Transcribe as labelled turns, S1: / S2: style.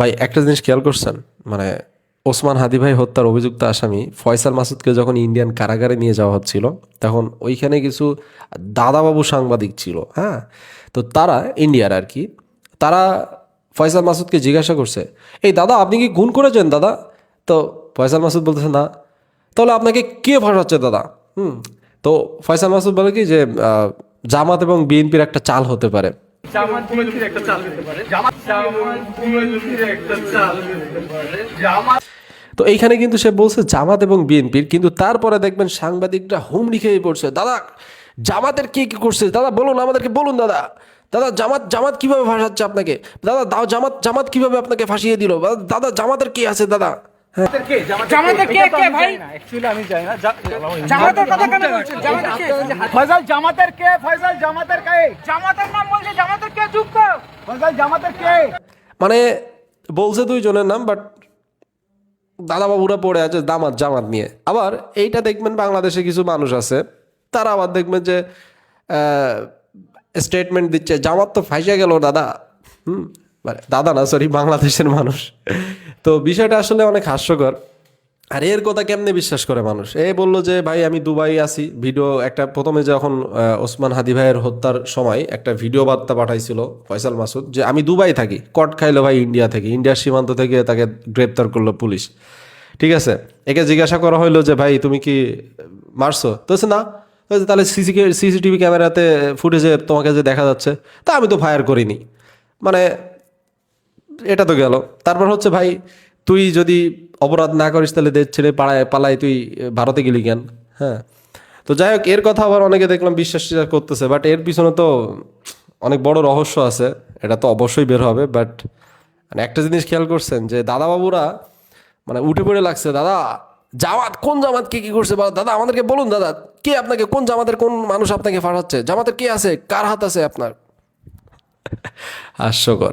S1: ভাই একটা জিনিস খেয়াল করছেন, মানে ওসমান হাদি ভাই হত্যার অভিযুক্ত আসামি ফয়সাল মাসুদকে যখন ইন্ডিয়ান কারাগারে নিয়ে যাওয়া হচ্ছিল, তখন ওইখানে কিছু দাদাবাবু সাংবাদিক ছিল, হ্যাঁ। তো তারা ইন্ডিয়ার আর কি, তারা ফয়সাল মাসুদকে জিজ্ঞাসা করছে, এই দাদা আপনি কি খুন করেছেন দাদা? তো ফয়সাল মাসুদ বলতেছে না। তাহলে আপনাকে কে ফাঁসাচ্ছে দাদা? তো ফয়সাল মাসুদ বলে কি যে জামাত এবং বিএনপির একটা চাল হতে পারে। তো এইখানে কিন্তু সে বলছে জামাত এবং বিএনপির, কিন্তু তারপরে দেখবেন সাংবাদিকরা হুমড়ি খেয়ে পড়ছে, দাদা জামাতের কে কি করছে দাদা বলুন, আমাদেরকে বলুন দাদা। দাদা জামাত জামাত কিভাবে ফাঁসাচ্ছে আপনাকে দাদা? দাও জামাত জামাত কিভাবে আপনাকে ফাঁসিয়ে দিল দাদা? জামাতের কে আছে দাদা?
S2: জামাতের কে কে ভাই?
S3: অ্যাকচুয়ালি আমি জানি না
S2: জামাতের কথা কেন বলছেন? জামাতের কে?
S3: ফয়সাল জামাতের কে? ফয়সাল জামাতের কে?
S2: জামাতের নাম বলছে, জামাতের কে যুক্ত?
S3: ফয়সাল জামাতের কে?
S1: মানে বলছে দুইজনের নাম, বাট দাদা বাবুরা পড়ে আছে জামাত জামাত নিয়ে। আবার এইটা দেখবেন বাংলাদেশে কিছু মানুষ আছে, তারা আবার দেখবেন যে স্টেটমেন্ট দিচ্ছে জামাত তো ফাইসা গেল দাদা। মানে দাদা না, সরি, বাংলাদেশের মানুষ। তো বিষয়টা আসলে অনেক হাস্যকর। আর এর কথা কেমনে বিশ্বাস করে মানুষ? এ বললো যে ভাই আমি দুবাই আছি, ভিডিও একটা প্রথমে যখন ওসমান হাদি ভাইয়ের হত্যার সময় একটা ভিডিও বার্তা পাঠাইছিল ফয়সাল মাসুদ যে আমি দুবাই থাকি, কট খাইলো ভাই ইন্ডিয়া থেকে, ইন্ডিয়ার সীমান্ত থেকে তাকে গ্রেপ্তার করলো পুলিশ। ঠিক আছে, একে জিজ্ঞাসা করা হইলো যে ভাই তুমি কি মারছো? তো না। তাহলে সিসিটিভি ক্যামেরাতে ফুটেজে তোমাকে যে দেখা যাচ্ছে, তা আমি তো ফায়ার করিনি। মানে এটা তো গেল। তারপর হচ্ছে ভাই তুই যদি অপরাধ না করিস তাহলে দেশ ছেড়ে পালায় তুই ভারতে গেলি কেন? হ্যাঁ। তো যাই হোক, এর কথা আবার অনেকে দেখলাম বিশ্বাস করতেছে, বাট এর পিছনে তো অনেক বড় রহস্য আছে, এটা তো অবশ্যই বের হবে। বাট মানে একটা জিনিস খেয়াল করছেন যে দাদা বাবুরা মানে উঠে পড়ে লাগছে, দাদা জামাত কোন জামাত কে কি করছে দাদা আমাদেরকে বলুন দাদা, কে আপনাকে কোন জামাতের কোন মানুষ আপনাকে ফাঁসাচ্ছে, জামাতের কে আছে, কার হাত আছে আপনার? হাস্যকর।